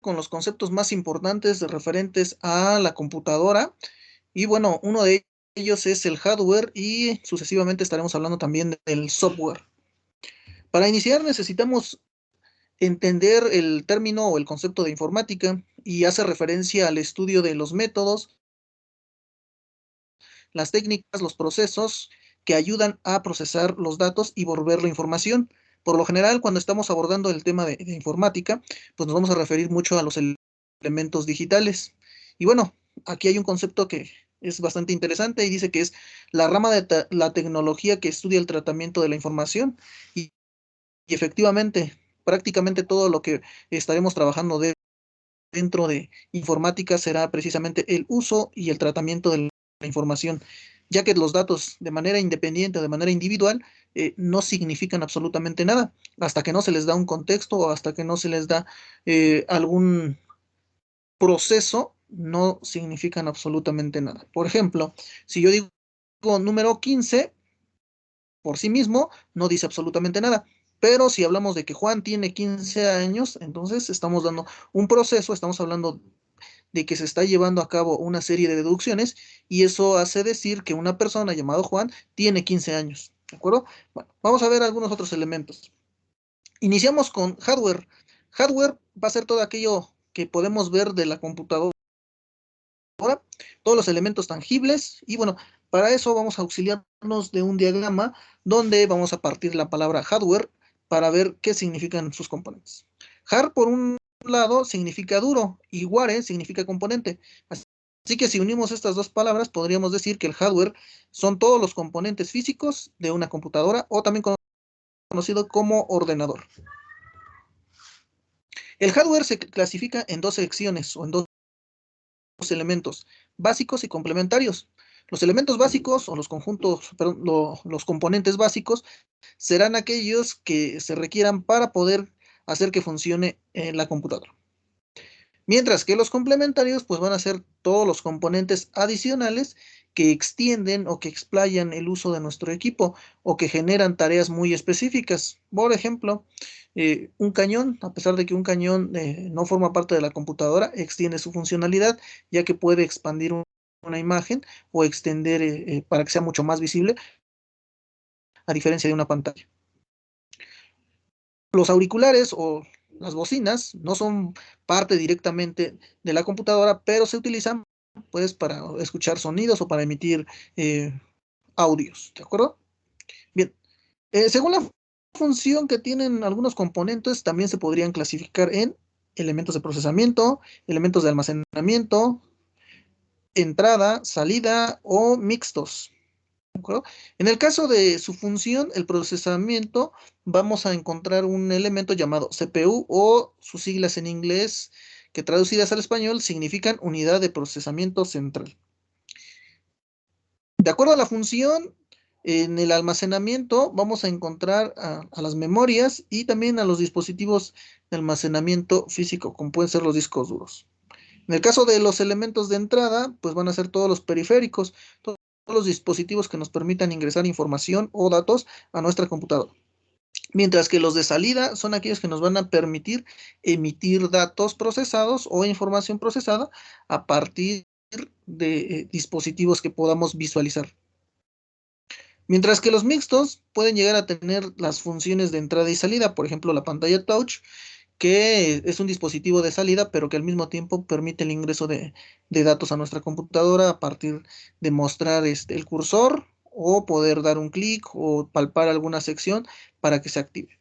con los conceptos más importantes referentes a la computadora. Y bueno, uno de ellos es el hardware y sucesivamente estaremos hablando también del software. Para iniciar necesitamos entender el término o el concepto de informática y hace referencia al estudio de los métodos, las técnicas, los procesos que ayudan a procesar los datos y volver la información. Por lo general, cuando estamos abordando el tema de informática, pues nos vamos a referir mucho a los elementos digitales. Y bueno, aquí hay un concepto que es bastante interesante y dice que es la rama de la tecnología que estudia el tratamiento de la información y efectivamente, prácticamente todo lo que estaremos trabajando dentro de informática será precisamente el uso y el tratamiento de la información, ya que los datos de manera independiente o de manera individual no significan absolutamente nada, hasta que no se les da un contexto o hasta que no se les da algún proceso, no significan absolutamente nada. Por ejemplo, si yo digo número 15 por sí mismo, no dice absolutamente nada. Pero si hablamos de que Juan tiene 15 años, entonces estamos dando un proceso, estamos hablando de que se está llevando a cabo una serie de deducciones y eso hace decir que una persona llamada Juan tiene 15 años, ¿de acuerdo? Bueno, vamos a ver algunos otros elementos. Iniciamos con hardware. Hardware va a ser todo aquello que podemos ver de la computadora, todos los elementos tangibles y bueno, para eso vamos a auxiliarnos de un diagrama donde vamos a partir la palabra hardware para ver qué significan sus componentes. Hard por un lado significa duro y ware significa componente. Así que si unimos estas dos palabras, podríamos decir que el hardware son todos los componentes físicos de una computadora o también conocido como ordenador. El hardware se clasifica en dos secciones o en dos elementos básicos y complementarios. Los elementos básicos o los conjuntos, perdón, los componentes básicos serán aquellos que se requieran para poder hacer que funcione la computadora. Mientras que los complementarios pues van a ser todos los componentes adicionales que extienden o que explayan el uso de nuestro equipo o que generan tareas muy específicas. Por ejemplo, un cañón, a pesar de que un cañón no forma parte de la computadora, extiende su funcionalidad ya que puede expandir una imagen o extender para que sea mucho más visible a diferencia de una pantalla. Los auriculares o las bocinas no son parte directamente de la computadora, pero se utilizan pues para escuchar sonidos o para emitir eh, audios, ¿de acuerdo? Bien, según la función que tienen algunos componentes, también se podrían clasificar en elementos de procesamiento, elementos de almacenamiento, entrada, salida o mixtos. ¿De acuerdo? En el caso de su función, el procesamiento, vamos a encontrar un elemento llamado CPU o sus siglas en inglés que traducidas al español significan unidad de procesamiento central. De acuerdo a la función, en el almacenamiento vamos a encontrar a las memorias y también a los dispositivos de almacenamiento físico, como pueden ser los discos duros. En el caso de los elementos de entrada, pues van a ser todos los periféricos, todos los dispositivos que nos permitan ingresar información o datos a nuestra computadora. Mientras que los de salida son aquellos que nos van a permitir emitir datos procesados o información procesada a partir de dispositivos que podamos visualizar. Mientras que los mixtos pueden llegar a tener las funciones de entrada y salida, por ejemplo, la pantalla touch, que es un dispositivo de salida, pero que al mismo tiempo permite el ingreso de datos a nuestra computadora a partir de mostrar el cursor o poder dar un clic o palpar alguna sección para que se active.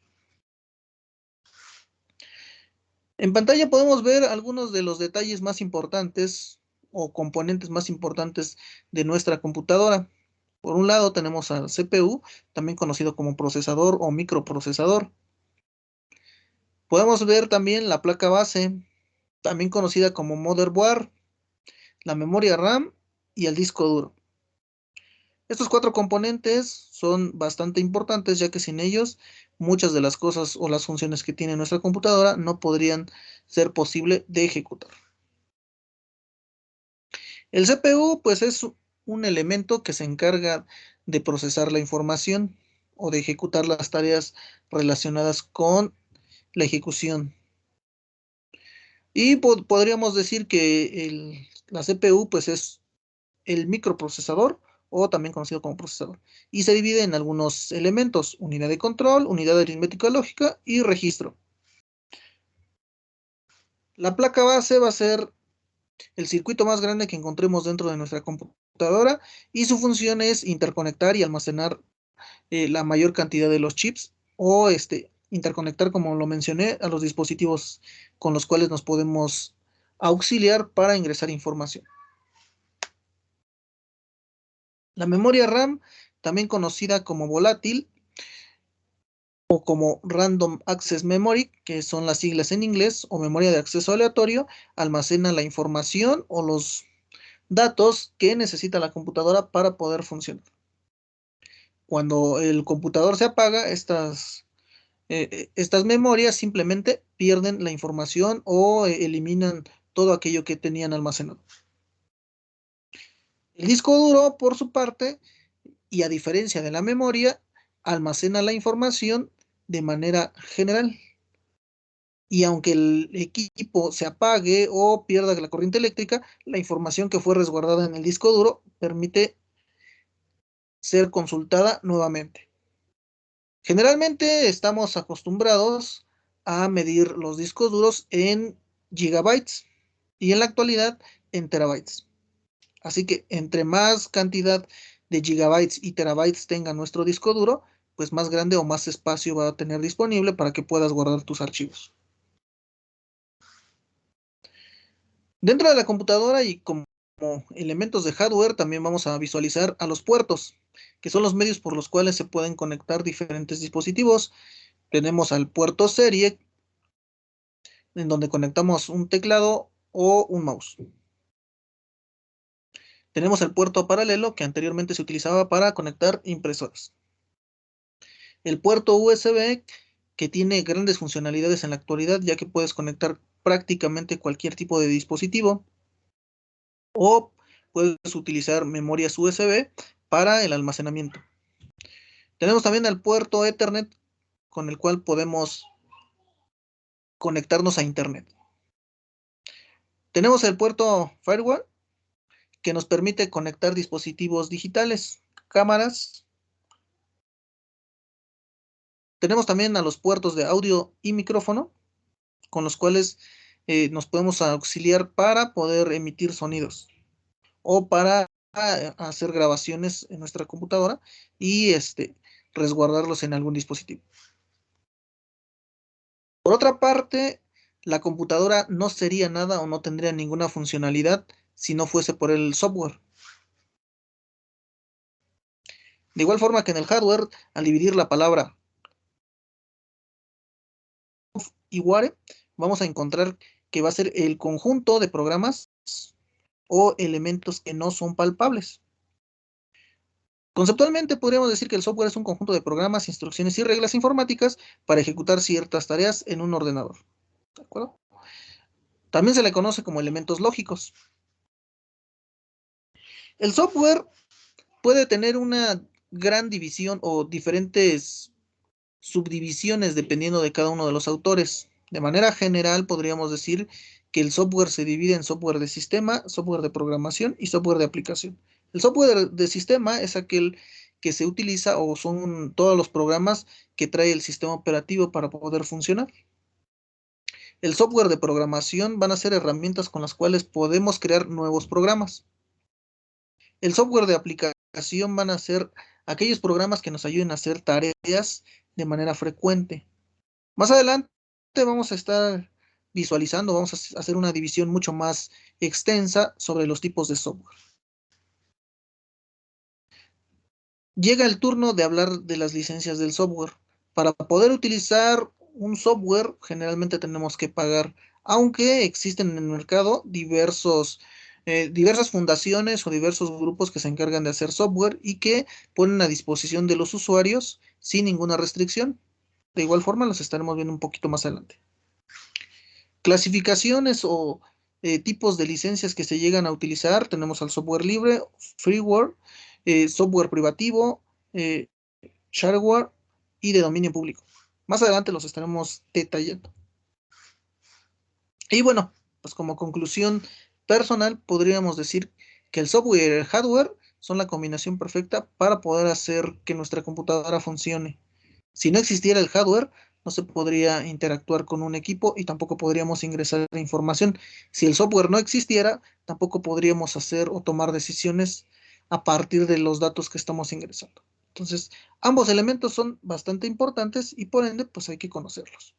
En pantalla podemos ver algunos de los detalles más importantes o componentes más importantes de nuestra computadora. Por un lado tenemos al CPU, también conocido como procesador o microprocesador. Podemos ver también la placa base, también conocida como motherboard, la memoria RAM y el disco duro. Estos cuatro componentes son bastante importantes ya que sin ellos muchas de las cosas o las funciones que tiene nuestra computadora no podrían ser posible de ejecutar. El CPU pues es un elemento que se encarga de procesar la información o de ejecutar las tareas relacionadas con la ejecución. Y podríamos decir que la CPU pues es el microprocesador o también conocido como procesador. Y se divide en algunos elementos: unidad de control, unidad de aritmética lógica y registro. La placa base va a ser el circuito más grande que encontremos dentro de nuestra computadora, y su función es interconectar y almacenar la mayor cantidad de los chips, o interconectar, como lo mencioné, a los dispositivos con los cuales nos podemos auxiliar para ingresar información. La memoria RAM, también conocida como volátil o como Random Access Memory, que son las siglas en inglés, o memoria de acceso aleatorio, almacena la información o los datos que necesita la computadora para poder funcionar. Cuando el computador se apaga, estas memorias simplemente pierden la información o eliminan todo aquello que tenían almacenado. El disco duro, por su parte, y a diferencia de la memoria, almacena la información de manera general. Y aunque el equipo se apague o pierda la corriente eléctrica, la información que fue resguardada en el disco duro permite ser consultada nuevamente. Generalmente estamos acostumbrados a medir los discos duros en gigabytes y en la actualidad en terabytes. Así que entre más cantidad de gigabytes y terabytes tenga nuestro disco duro, pues más grande o más espacio va a tener disponible para que puedas guardar tus archivos. Dentro de la computadora y como elementos de hardware, también vamos a visualizar a los puertos, que son los medios por los cuales se pueden conectar diferentes dispositivos. Tenemos al puerto serie, en donde conectamos un teclado o un mouse. Tenemos el puerto paralelo, que anteriormente se utilizaba para conectar impresoras. El puerto USB, que tiene grandes funcionalidades en la actualidad, ya que puedes conectar prácticamente cualquier tipo de dispositivo, o puedes utilizar memorias USB para el almacenamiento. Tenemos también el puerto Ethernet, con el cual podemos conectarnos a Internet. Tenemos el puerto Firewall, que nos permite conectar dispositivos digitales, cámaras. Tenemos también a los puertos de audio y micrófono, con los cuales nos podemos auxiliar para poder emitir sonidos o para hacer grabaciones en nuestra computadora y resguardarlos en algún dispositivo. Por otra parte, la computadora no sería nada o no tendría ninguna funcionalidad si no fuese por el software. De igual forma que en el hardware, al dividir la palabra y ware, vamos a encontrar que va a ser el conjunto de programas o elementos que no son palpables. Conceptualmente podríamos decir que el software es un conjunto de programas, instrucciones y reglas informáticas para ejecutar ciertas tareas en un ordenador. ¿De acuerdo? También se le conoce como elementos lógicos. El software puede tener una gran división o diferentes subdivisiones dependiendo de cada uno de los autores. De manera general, podríamos decir que el software se divide en software de sistema, software de programación y software de aplicación. El software de sistema es aquel que se utiliza o son todos los programas que trae el sistema operativo para poder funcionar. El software de programación van a ser herramientas con las cuales podemos crear nuevos programas. El software de aplicación van a ser aquellos programas que nos ayuden a hacer tareas de manera frecuente. Más adelante vamos a estar visualizando, vamos a hacer una división mucho más extensa sobre los tipos de software. Llega el turno de hablar de las licencias del software. Para poder utilizar un software, generalmente tenemos que pagar, aunque existen en el mercado diversas fundaciones o diversos grupos que se encargan de hacer software y que ponen a disposición de los usuarios sin ninguna restricción. De igual forma, los estaremos viendo un poquito más adelante. Clasificaciones o tipos de licencias que se llegan a utilizar: tenemos al software libre, freeware, software privativo, eh, shareware y de dominio público. Más adelante los estaremos detallando. Y bueno, Pues como conclusión personal, podríamos decir que el software y el hardware son la combinación perfecta para poder hacer que nuestra computadora funcione. Si no existiera el hardware, no se podría interactuar con un equipo y tampoco podríamos ingresar información. Si el software no existiera, tampoco podríamos hacer o tomar decisiones a partir de los datos que estamos ingresando. Entonces, ambos elementos son bastante importantes y por ende, pues hay que conocerlos.